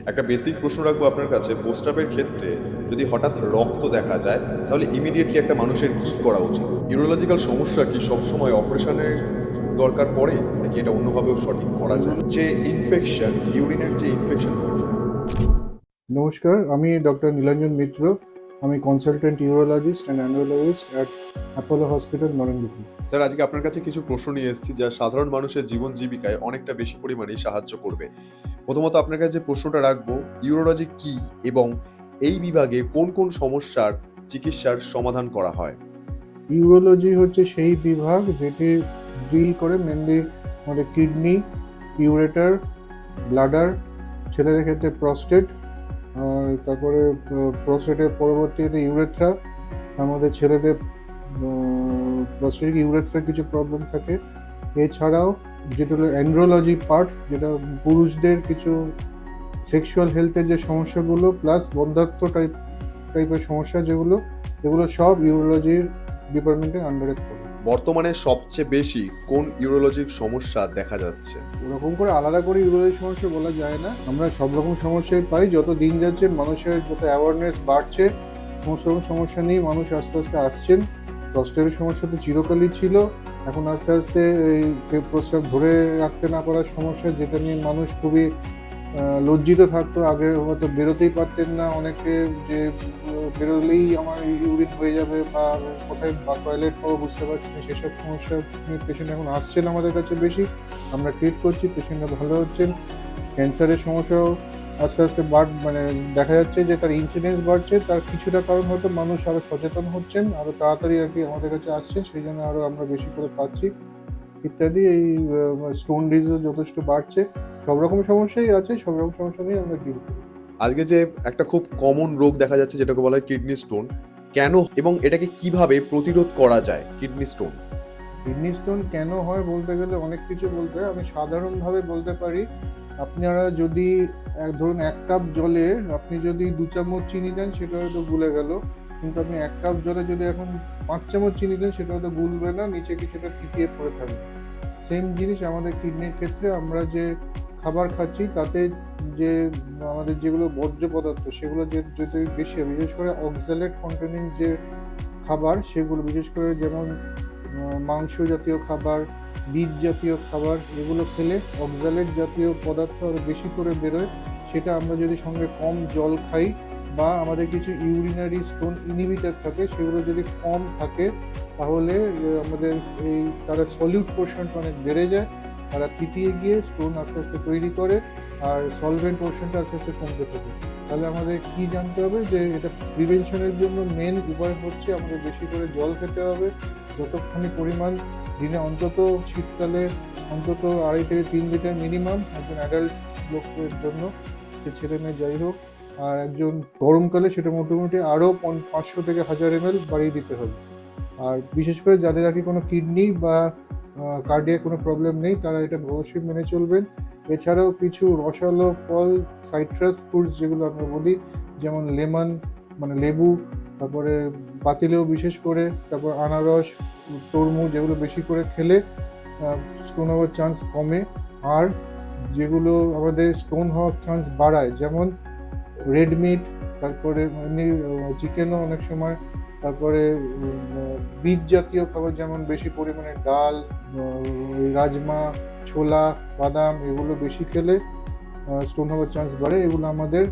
একটা বেসিক প্রশ্ন রাখবো আপনার কাছে, প্রস্রাবের ক্ষেত্রে যদি হঠাৎ রক্ত দেখা যায় তাহলে ইমিডিয়েটলি একটা মানুষের কি করা উচিত? ইউরোলজিক্যাল সমস্যা কি সবসময় অপারেশনের দরকার পড়ে, নাকি এটা অন্যভাবেও সঠিক করা যায়? যে ইনফেকশন, ইউরিনের যে ইনফেকশন। নমস্কার, আমি ডক্টর নীলাঞ্জন মিত্র। আমি consultant urologist and andrologist at Apollo hospital, Narendrapur. Sir, আজকে আপনার কাছে কিছু প্রশ্ন নিয়ে এসেছি যা সাধারণ মানুষের জীবন জীবিকায় অনেকটা বেশি পরিমাণে সাহায্য করবে। প্রথমত আপনার কাছে যে প্রশ্নটা রাখবো, ইউরোলজি কি এবং এই বিভাগে কোন কোন সমস্যার চিকিৎসার সমাধান করা হয়? ইউরোলজি হচ্ছে সেই বিভাগ যেটি ডিল করে মেনলি আমাদের কিডনি, ইউরেটার, ব্লাডার, ছেলেদের ক্ষেত্রে প্রস্টেট, আর তারপরে প্রস্টেটের পরবর্তীতে ইউরেথ্রা। আমাদের ছেলেদের প্রস্টেটিক ইউরেথ্রার কিছু প্রবলেম থাকে। এছাড়াও যেটা হলো অ্যান্ড্রোলজি পার্ট, যেটা পুরুষদের কিছু সেক্সুয়াল হেলথের যে সমস্যাগুলো প্লাস বন্ধ্যাত্ব টাইপের সমস্যা এগুলো সব ইউরোলজির ডিপার্টমেন্টের আন্ডারে পড়ে। বর্তমানে সবচেয়ে বেশি কোন ইউরোলজির সমস্যা দেখা যাচ্ছে? ওরকম করে আলাদা করে ইউরোলজির সমস্যা বলা যায় না, আমরা সব রকম সমস্যাই পাই। যত দিন যাচ্ছে মানুষের যত অ্যাওয়ারনেস বাড়ছে, সমস্ত রকম সমস্যা নিয়ে মানুষ আস্তে আস্তে আসছেন। প্রস্টেটের সমস্যা তো চিরকালই ছিল, এখন আস্তে আস্তে এই প্রস্রাব ধরে রাখতে না পারার সমস্যা, যেটা নিয়ে মানুষ খুবই লজ্জিত থাকতো। আগে হয়তো বেরোতেই পারতেন না অনেকে, যে বেরোলেই আমার ইউরিন হয়ে যাবে বা কোথায় টয়লেট পাবো বুঝতে পারছি না। সেসব সমস্যা নিয়ে পেশেন্ট এখন আসছেন আমাদের কাছে বেশি, আমরা ট্রিট করছি, পেশেন্টরা ভালো হচ্ছেন। ক্যান্সারের সমস্যাও আস্তে আস্তে দেখা যাচ্ছে যে তার ইনসিডেন্স বাড়ছে। তার কিছুটা কারণ হয়তো মানুষ আরো সচেতন হচ্ছেন, আরো তাড়াতাড়ি আর কি আমাদের কাছে আসছেন, সেই জন্য আরো আমরা বেশি করে পাচ্ছি ইত্যাদি। এই স্টোন ডিজিজ যথেষ্ট বাড়ছে। সব রকম সমস্যাই আছে, সব রকম সমস্যা নিয়ে আমরা ডিল করি। আজকে যে একটা খুব কমন রোগ দেখা যাচ্ছে যেটাকে বলা হয় কিডনি স্টোন, কেন এবং এটাকে কিভাবে প্রতিরোধ করা যায়? কিডনি স্টোন কিডনি স্টোন কেন হয় বলতে গেলে অনেক কিছু বলতে হয়। আমি সাধারণভাবে বলতে পারি, আপনারা যদি ধরুন 1 কাপ জলে আপনি যদি 2 চামচ চিনি দেন সেটা হয়তো গুলে গেল, কিন্তু আপনি 1 কাপ জলে যদি এখন 5 চামচ চিনি দেন সেটা হয়তো গুলবে না, নিচে কিছুটা থিতিয়ে পড়ে থাকবে। সেম জিনিস আমাদের কিডনির ক্ষেত্রে, আমরা যে খাবার খাচ্ছি তাতে যে আমাদের যেগুলো বর্জ্য পদার্থ সেগুলো যদি বেশি হয়, বিশেষ করে অক্সালেট কন্টেনিং যে খাবার সেগুলো, বিশেষ করে যেমন মাংস জাতীয় খাবার, বীজ জাতীয় খাবার, এগুলো খেলে অক্সালেট জাতীয় পদার্থ আরও বেশি করে বেরোয়। সেটা আমরা যদি সঙ্গে কম জল খাই বা আমাদের কিছু ইউরিনারি স্টোন ইনহিবিটর থাকে সেগুলো যদি কম থাকে, তাহলে আমাদের এই তারা সলিউট পোর্শনটা অনেক বেড়ে যায়, তারা থিতিয়ে গিয়ে স্টোন আস্তে আস্তে তৈরি করে, আর সলভেন্ট পোর্শনটা আস্তে আস্তে কমতে থাকে। তাহলে আমাদের কি জানতে হবে যে এটা প্রিভেনশনের জন্য মেন উপায় হচ্ছে আমাদের বেশি করে জল খেতে হবে, যতক্ষণই পরিমাণ দিনে অন্তত শীতকালে অন্তত 2.5 থেকে 3 লিটার মিনিমাম একজন অ্যাডাল্ট লোকের জন্য, সে ছেলে মেয়ে যাই হোক। আর একজন গরমকালে সেটা মোটামুটি আরও 500 থেকে 1000 ml বাড়িয়ে দিতে হবে। আর বিশেষ করে যাদের আর কি কোনো কিডনি বা কার্ডিয়াক কোনো প্রবলেম নেই তারা এটা অবশ্যই মেনে চলবেন। এছাড়াও কিছু রসালো ফল, সাইট্রাস ফ্রুটস যেগুলো আমরা বলি, যেমন লেমন মানে লেবু, তারপরে পাতিলেও বিশেষ করে, তারপর আনারস, তরমুজ, যেগুলো বেশি করে খেলে স্টোন হওয়ার চান্স কমে। আর যেগুলো আমাদের স্টোন হওয়ার চান্স বাড়ায়, যেমন রেড মিট, তারপরে এমনি চিকেনও অনেক সময়, তারপরে বীজ জাতীয় খাবার যেমন বেশি পরিমাণে ডাল, রাজমা, ছোলা, বাদাম, এগুলো বেশি খেলে স্টোন হওয়ার চান্স বাড়ে। এগুলো আমাদের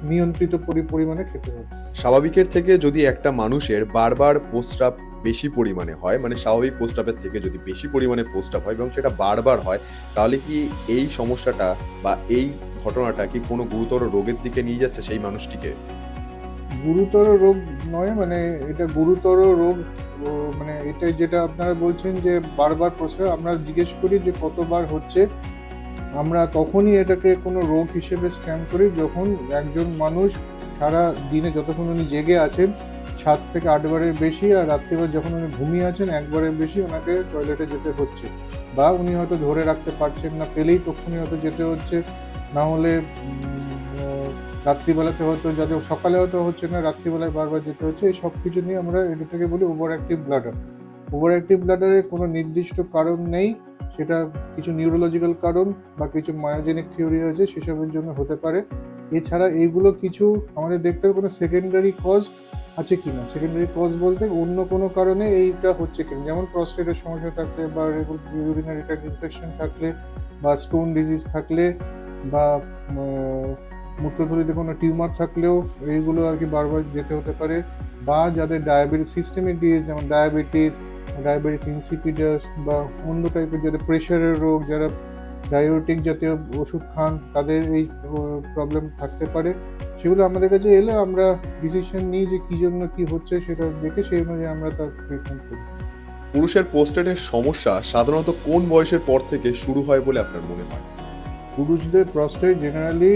নিয়ন্ত্রিত পরিমাণে খেতে হবে। স্বাভাবিকের থেকে যদি একটা মানুষের বারবার প্রস্রাব বেশি পরিমাণে হয়, মানে স্বাভাবিক প্রস্রাবের থেকে যদি বেশি পরিমাণে প্রস্রাব হয় এবং সেটা বারবার হয়, তাহলে কি এই সমস্যাটা বা এই ঘটনাটা কি কোনো গুরুতর রোগের দিকে নিয়ে যাচ্ছে সেই মানুষটিকে? গুরুতর রোগ নয়, মানে এটা গুরুতর রোগ। মানে এটা যেটা আপনারা বলছেন যে বারবার প্রস্রাব, আমরা জিজ্ঞেস করি যে কতবার হচ্ছে, আমরা তখনই এটাকে কোনো রোগ হিসেবে স্ক্যান করি যখন একজন মানুষ সারা দিনে যতক্ষণ উনি জেগে আছেন 7 থেকে 8 বারের বেশি, আর রাত্রিবেলা যখন উনি ঘুমিয়ে আছেন 1 বারের বেশি ওনাকে টয়লেটে যেতে হচ্ছে, বা উনি হয়তো ধরে রাখতে পারছেন না, পেলেই তখনই হয়তো যেতে হচ্ছে। না হলে রাত্রিবেলাতে হয়তো, যাদের সকালে হয়তো হচ্ছে না, রাত্রিবেলায় বারবার যেতে হচ্ছে। এই সব কিছু নিয়ে আমরা এটাকে বলি over active bladder. Over active ব্লাডারের কোনো নির্দিষ্ট কারণ নেই, সেটা কিছু নিউরোলজিক্যাল কারণ বা কিছু মায়োজেনিক থিওরি আছে সেসবের জন্য হতে পারে। এছাড়া এইগুলো কিছু আমাদের দেখতে হবে কোনো সেকেন্ডারি কজ আছে কিনা। সেকেন্ডারি কজ বলতে অন্য কোনো কারণে এইটা হচ্ছে কিনা, যেমন প্রস্টেটের সমস্যা থাকলে বা ইউরিনারি ট্র্যাক্ট ইনফেকশন থাকলে বা স্টোন ডিজিজ থাকলে বা মূত্রথলিতে কোনো টিউমার থাকলেও এইগুলো আর কি বারবার যেতে হতে পারে। বা যাদের ডায়াবেটিস সিস্টেমিক ডিজিজ যেমন ডায়াবেটিস ইনসিপিডাস বা অন্য টাইপের যাদের প্রেশারের রোগ, যারা ডায়াবেটিক জাতীয় ওষুধ খান, তাদের এই প্রবলেম থাকতে পারে। সেগুলো আমাদের কাছে এলে আমরা ডিসিশন নিই যে কী জন্য কী হচ্ছে সেটা দেখে সেই অনুযায়ী আমরা তার ট্রিটমেন্ট করি। পুরুষের প্রোস্টেটের সমস্যা সাধারণত কোন বয়সের পর থেকে শুরু হয় বলে আপনার মনে হয়? পুরুষদের প্রস্টেট জেনারেলি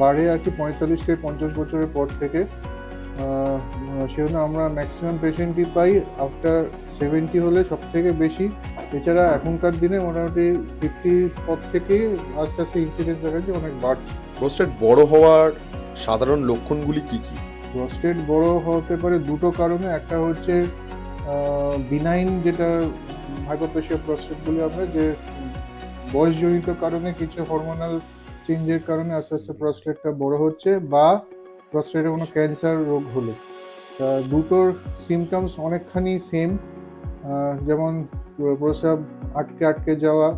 বাড়ে আর কি 45 থেকে 50 বছরের পর থেকে। সেজন্য আমরা ম্যাক্সিমাম পেশেন্টই পাই আফটার 70 হলে সব থেকে বেশি। এছাড়া এখনকার দিনে মোটামুটি 50 পর থেকে আস্তে আস্তে ইনসিডেন্স দেখা যাচ্ছে অনেক বাড়ছে। প্রোস্টেট বড় হওয়ার সাধারণ লক্ষণগুলি কি কি? প্রস্টেট বড় হতে পারে দুটো কারণে। একটা হচ্ছে বিনাইন, যেটা হাইপারপ্লেসিয়া প্রস্টেট বলি আমরা, যে বয়সজনিত কারণে কিছু হরমোনাল চেঞ্জের কারণে আস্তে আস্তে প্রস্টেটটা বড় হচ্ছে, বা প্রস্টেটে কোনো ক্যান্সার রোগ হলে। দুটোর সিমটমস অনেকখানি সেম। যেমন প্রস্রাব আটকে আটকে যাওয়া,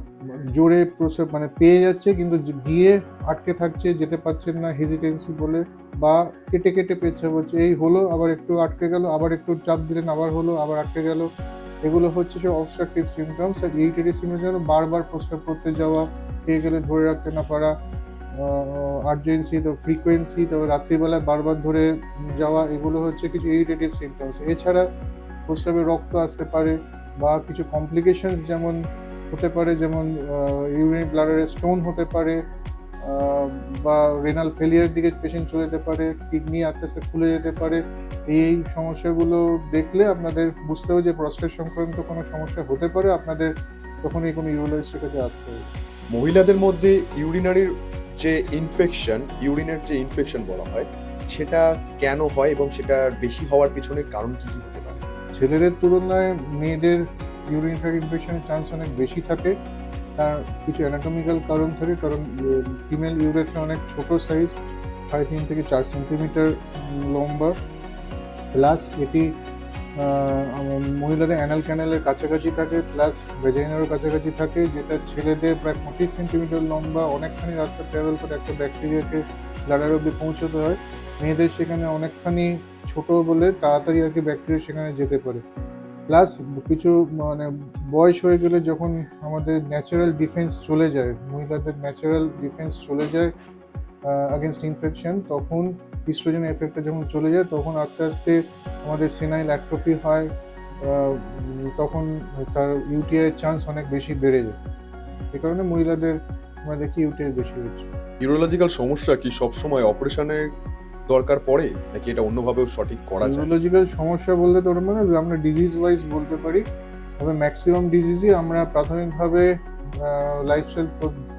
জোরে প্রস্রাব মানে পেয়ে যাচ্ছে কিন্তু গিয়ে আটকে থাকছে, যেতে পারছেন না হেজিটেন্সি বলে, বা কেটে কেটে পেচ্ছাপ হচ্ছে, এই হলো আবার একটু আটকে গেল, আবার একটু চাপ দিলেন আবার হলো আবার আটকে গেল। এগুলো হচ্ছে সব অবস্ট্রাকটিভ সিমটমস। আর ইরিটেটিভ সিমটমস যেন বারবার প্রস্রাব করতে যাওয়া, পেয়ে গেলে ধরে রাখতে না পারা, আর্জেন্সি, তো ফ্রিকোয়েন্সি, তবে রাত্রিবেলায় বারবার ধরে যাওয়া, এগুলো হচ্ছে কিছু ইরিটেটিভ সিমটমস। এছাড়া প্রস্রাবে রক্ত আসতে পারে বা কিছু কমপ্লিকেশনস যেমন হতে পারে, যেমন ইউরিনারি ব্লাডারে স্টোন হতে পারে, বা রেনাল ফেলিয়ারের দিকে পেশেন্ট চলে যেতে পারে, কিডনি আস্তে আস্তে ফুলে যেতে পারে। এই সমস্যাগুলো দেখলে আপনাদের বুঝতে হবে যে প্রস্টেট সংক্রান্ত কোনো সমস্যা হতে পারে, আপনাদের তখনই কোনো ইউরোলজিস্টের কাছে আসতে হবে। মহিলাদের মধ্যে ইউরিনারির যে ইউরিনের যে ইনফেকশন বলা হয়, সেটা কেন হয় এবং সেটা বেশি হওয়ার পিছনে কারণ কি কি হতে পারে? ছেলেদের তুলনায় মেয়েদের ইউরিন ট্র্যাক্ট ইনফেকশনের চান্স অনেক বেশি থাকে। তার কিছু অ্যানাটমিক্যাল কারণ থাকে, কারণ ফিমেল ইউরেথ্রা অনেক ছোট সাইজ, 3.5 থেকে 4 সেন্টিমিটার লম্বা, প্লাস এটি মহিলাদের অ্যানাল ক্যানেলের কাছাকাছি থাকে, প্লাস ভেজাইনারও কাছাকাছি থাকে, যেটা ছেলেদের প্রায় 25 সেন্টিমিটার লম্বা, অনেকখানি রাস্তা ট্রাভেল করে একটা ব্যাকটেরিয়াকে ব্লাডার অব্দি পৌঁছতে হয়। মেয়েদের সেখানে অনেকখানি ছোট বলে তাড়াতাড়ি আর কি ব্যাকটেরিয়া সেখানে যেতে পারে। প্লাস কিছু মানে বয়স হয়ে গেলে যখন আমাদের ন্যাচারাল ডিফেন্স চলে যায়, মহিলাদের ন্যাচারাল ডিফেন্স চলে যায় আগেনস্ট ইনফেকশন, তখন ইস্ট্রোজেন এফেক্টটা যখন চলে যায় তখন আস্তে আস্তে আমাদের সেনাইল অ্যাট্রফি হয়, তখন তার ইউটিআই এর চান্স অনেক বেশি বেড়ে যায়। এই কারণে মহিলাদের আমরা দেখি ইউটিআই বেশি হচ্ছে। ইউরোলজিক্যাল সমস্যা কি সবসময় অপারেশনের দরকার পড়ে, নাকি এটা অন্যভাবেও সঠিক করা যায়? নিউরোলজিক্যাল সমস্যা বলতে তোর মানে আমরা ডিজিজ ওয়াইজ বলতে পারি, তবে ম্যাক্সিমাম ডিজিজই আমরা প্রাথমিকভাবে লাইফস্টাইল,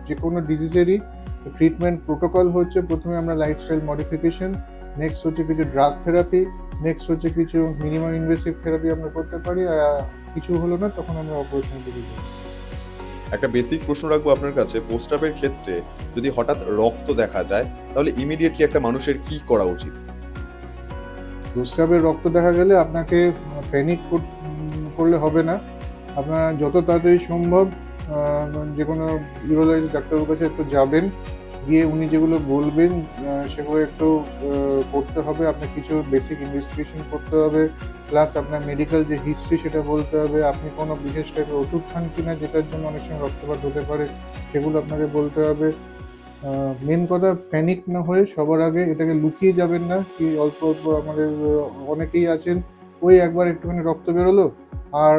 যে কোনো ডিজিজেরই ট্রিটমেন্ট প্রোটোকল হচ্ছে প্রথমে আমরা লাইফস্টাইল মডিফিকেশন, নেক্সট হচ্ছে কিছু ড্রাগ থেরাপি, নেক্সট হচ্ছে কিছু মিনিমাম ইনভেসিভ থেরাপি আমরা করতে পারি, আর কিছু হলো না তখন আমরা অপারেশন দিকে যাই। একটা বেসিক প্রশ্ন রাখবো আপনার কাছে, পোস্টআপের ক্ষেত্রে যদি হঠাৎ রক্ত দেখা যায় তাহলে ইমিডিয়েটলি একটা মানুষের কি করা উচিত? প্রস্রাবের রক্ত দেখা গেলে আপনাকে প্যানিক করলে হবে না। আপনারা যত তাড়াতাড়ি সম্ভব যে কোনো ইউরোলজিস্ট ডাক্তারের কাছে একটু যাবেন, গিয়ে উনি যেগুলো বলবেন সেগুলো একটু করতে হবে। আপনার কিছু বেসিক ইনভেস্টিগেশন করতে হবে, প্লাস আপনার মেডিকেল যে হিস্ট্রি সেটা বলতে হবে। আপনি কোনো বিশেষ টাইপের ওষুধ খান কিনা যেটার জন্য অনেক সময় রক্তপাত হতে পারে, সেগুলো আপনাকে বলতে হবে। মেন কথা, প্যানিক না হয়ে সবার আগে এটাকে লুকিয়ে যাবেন না। কি অল্প অল্প আমাদের অনেকেই আছেন, ওই একবার একটুখানি রক্ত বেরোলো আর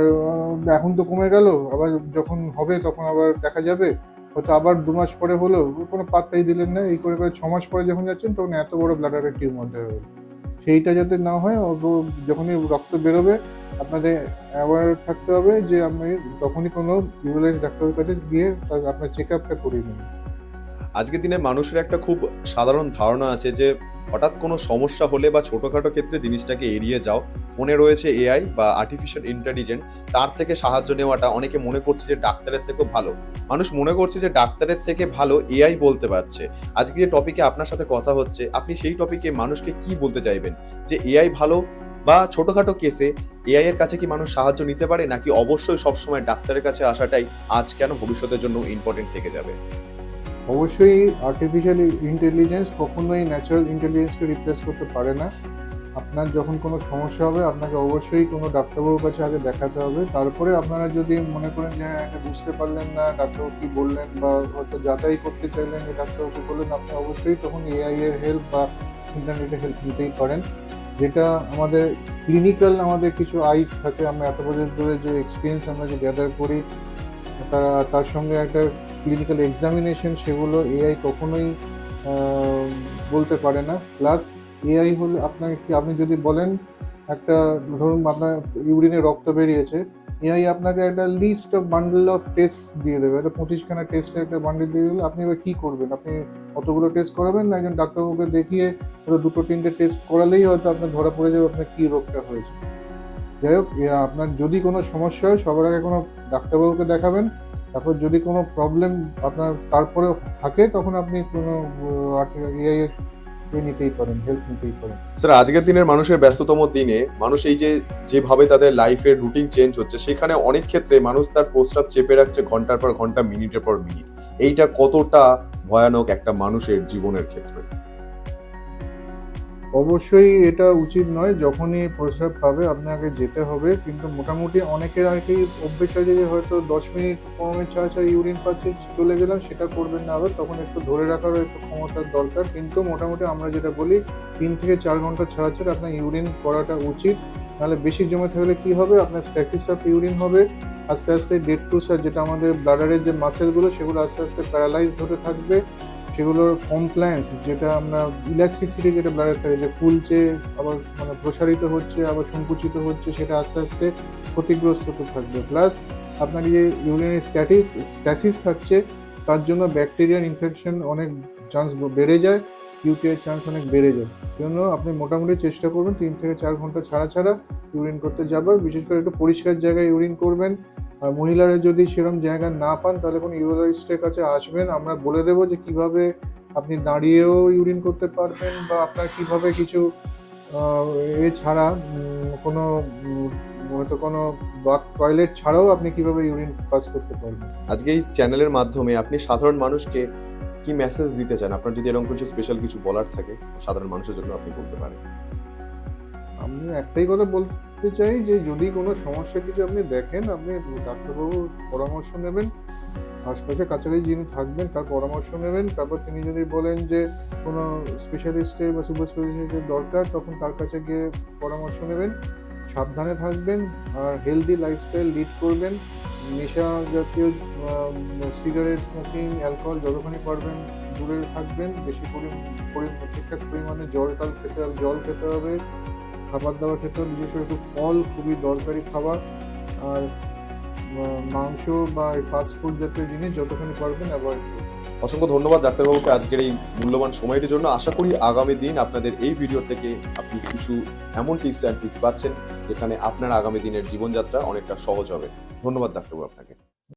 এখন তো কমে গেল, আবার যখন হবে তখন আবার দেখা যাবে, হয়তো আবার 2 মাস পরে হলো, কোনো পাত্তাই দিলেন না, এই করে করে 6 মাস পরে যখন যাচ্ছেন তখন এত বড় ব্লাডারের টিউমার দেখা গেল। সেইটা যাতে না হয়, যখনই রক্ত বেরোবে আপনাদের অ্যাওয়ার থাকতে হবে যে আপনি তখনই কোনো ইউরোলজিস্ট ডাক্তারের কাছে গিয়ে আপনার চেক আপটা করিয়ে নেবেন। আজকের দিনে মানুষের একটা খুব সাধারণ ধারণা আছে যে হঠাৎ কোনো সমস্যা হলে বা ছোটোখাটো ক্ষেত্রে জিনিসটাকে এড়িয়ে যাও। ফোনে রয়েছে এআই বা আর্টিফিশিয়াল ইন্টেলিজেন্স, তার থেকে সাহায্য নেওয়াটা অনেকে মনে করছে যে ডাক্তারের থেকেও ভালো। মানুষ মনে করছে যে ডাক্তারের থেকে ভালো এআই বলতে পারছে। আজকে যে টপিকে আপনার সাথে কথা হচ্ছে, আপনি সেই টপিকে মানুষকে কি বলতে চাইবেন? যে এআই ভালো, বা ছোটোখাটো কেসে এআই এর কাছে কি মানুষ সাহায্য নিতে পারে, নাকি অবশ্যই সবসময় ডাক্তারের কাছে আসাটাই আজ কেন ভবিষ্যতের জন্য ইম্পর্টেন্ট থেকে যাবে? অবশ্যই আর্টিফিশিয়াল ইন্টেলিজেন্স কখনোই ন্যাচারাল ইন্টেলিজেন্সকে রিপ্লেস করতে পারে না। আপনার যখন কোনো সমস্যা হবে আপনাকে অবশ্যই কোনো ডাক্তারবাবুর কাছে আগে দেখাতে হবে। তারপরে আপনারা যদি মনে করেন যে হ্যাঁ, এটা বুঝতে পারলেন না, ডাক্তারবাবু কী বললেন, বা হয়তো যাচাই করতে চাইলেন যে ডাক্তারবাবু কী বললেন, আপনি অবশ্যই তখন এআই এর হেল্প বা ইন্টারনেটের হেল্প নিতেই পারেন। যেটা আমাদের ক্লিনিক্যাল আমাদের কিছু আইস থাকে, আমরা এত বছর ধরে যে এক্সপিরিয়েন্স আমরা যে গ্যাদার করি, তার সঙ্গে একটা ক্লিনিক্যাল এক্সামিনেশন, সেগুলো এআই কখনোই বলতে পারে না। প্লাস এআই হলে আপনাকে কি, আপনি যদি বলেন একটা, ধরুন আপনার ইউরিনে রক্ত বেরিয়েছে, এআই আপনাকে একটা list of bundle of test দিয়ে দেবে, একটা 25খানা টেস্টের একটা বান্ডেল দিয়ে দিলে আপনি এবার কী করবেন? আপনি অতগুলো টেস্ট করাবেন না? একজন ডাক্তারবাবুকে দেখিয়ে হয়তো 2-3টে টেস্ট করালেই হয়তো আপনার ধরা পড়ে যাবে আপনার কী রোগটা হয়েছে। যাই হোক, আপনার যদি কোনো সমস্যা হয় সবার আগে কোনো ডাক্তারবাবুকে দেখাবেন। তারপর যদি কোনো প্রবলেম আপনার তারপরে থাকে, তখন আপনি কোনো এআই এর নিতেই পারেন, হেল্প নিতেই পারেন। স্যার, আজকের দিনের মানুষের ব্যস্ততম দিনে মানুষ এই যেভাবে তাদের লাইফের রুটিন চেঞ্জ হচ্ছে, সেখানে অনেক ক্ষেত্রে মানুষ তার প্রস্রাব চেপে রাখছে ঘন্টার পর ঘন্টা, মিনিটের পর মিনিট। এইটা কতটা ভয়ানক একটা মানুষের জীবনের ক্ষেত্রে? অবশ্যই এটা উচিত নয়। যখনই প্রস্রাব পাবে আপনাকে যেতে হবে, কিন্তু মোটামুটি অনেকের আর কি অভ্যেস আছে যে হয়তো 10 মিনিট 15 মিনিট ছাড়া ছাড়া ইউরিন পাচ্ছে, চলে গেলাম, সেটা করবেন না। আবার তখন একটু ধরে রাখারও একটু ক্ষমতার দরকার। কিন্তু মোটামুটি আমরা যেটা বলি 3 থেকে 4 ঘন্টা ছাড়া ছাড়া আপনার ইউরিন করাটা উচিত। নাহলে বেশি জমে থাকলে কি হবে, আপনার স্ট্যাসিস অফ ইউরিন হবে, আস্তে আস্তে ডেড টু সার, যেটা আমাদের ব্লাডারের যে মাসেলগুলো সেগুলো আস্তে আস্তে প্যারালাইজড হতে থাকবে। সেগুলোর কমপ্লায়েন্স, যেটা আমরা ইলাস্টিসিটি যেটা ব্লাডের থাকে, যে ফুলছে আবার মানে প্রসারিত হচ্ছে আবার সংকুচিত হচ্ছে, সেটা আস্তে আস্তে ক্ষতিগ্রস্ত হতে থাকবে। প্লাস আপনার যে ইউরিনারি স্ট্যাসিস থাকছে, তার জন্য ব্যাকটেরিয়াল ইনফেকশন অনেক চান্স বেড়ে যায়, ইউটিআইয়ের চান্স অনেক বেড়ে যায়। জন্য আপনি মোটামুটি চেষ্টা করবেন 3 থেকে 4 ঘন্টা ছাড়া ছাড়া ইউরিন করতে যাবার। বিশেষ করে একটু পরিষ্কার জায়গায় ইউরিন করবেন। আর মহিলারা যদি সেরকম জায়গা না পান, তাহলে কোনো ইউরোলজিস্টের কাছে আসবেন, আমরা বলে দেবো যে কিভাবে আপনি দাঁড়িয়েও ইউরিন করতে পারবেন, বা আপনার কিভাবে কিছু ছাড়া কোনো হয়তো কোনো টয়লেট ছাড়াও আপনি কিভাবে ইউরিন পাস করতে পারবেন। আজকে এই চ্যানেলের মাধ্যমে আপনি সাধারণ মানুষকে কি মেসেজ দিতে চান? আপনার যদি এরকম কিছু স্পেশাল কিছু বলার থাকে সাধারণ মানুষের জন্য, আপনি বলতে পারেন। আমি একটাই কথা বলতে চাই যে যদি কোনো সমস্যা কিছু আপনি দেখেন, আপনি ডাক্তারবাবুর পরামর্শ নেবেন, আশপাশে কাছাকাছি যিনি থাকবেন তার পরামর্শ নেবেন। তারপর তিনি যদি বলেন যে কোনো স্পেশালিস্টের বা সুপার স্পেশালিস্টের দরকার, তখন তার কাছে গিয়ে পরামর্শ নেবেন। সাবধানে থাকবেন আর হেলদি লাইফস্টাইল লিড করবেন। নেশা জাতীয় সিগারেট, স্মোকিং, অ্যালকোহল যতখানি পারবেন দূরে থাকবেন। বেশি ঠিকঠাক পরিমাণে জল খেতে হবে, খাবার দাবার খেতে হবে। বিশেষ করে একটু ফল খুবই দরকারি খাবার। আর মাংস বা ফাস্ট ফুড জাতীয় জিনিস যতখানি পারবেন অ্যাভয়েড করুন। অসংখ্য ধন্যবাদ ডাক্তারবাবুকে আজকের এই মূল্যবান সময়টির জন্য। আশা করি আগামী দিন আপনাদের এই ভিডিও থেকে আপনি কিছু এমন টিপস অ্যান্ড ট্রিক্স পাচ্ছেন যেখানে আপনার আগামী দিনের জীবনযাত্রা অনেকটা সহজ হবে। ধন্যবাদ ডাক্তারবাবু আপনাকে।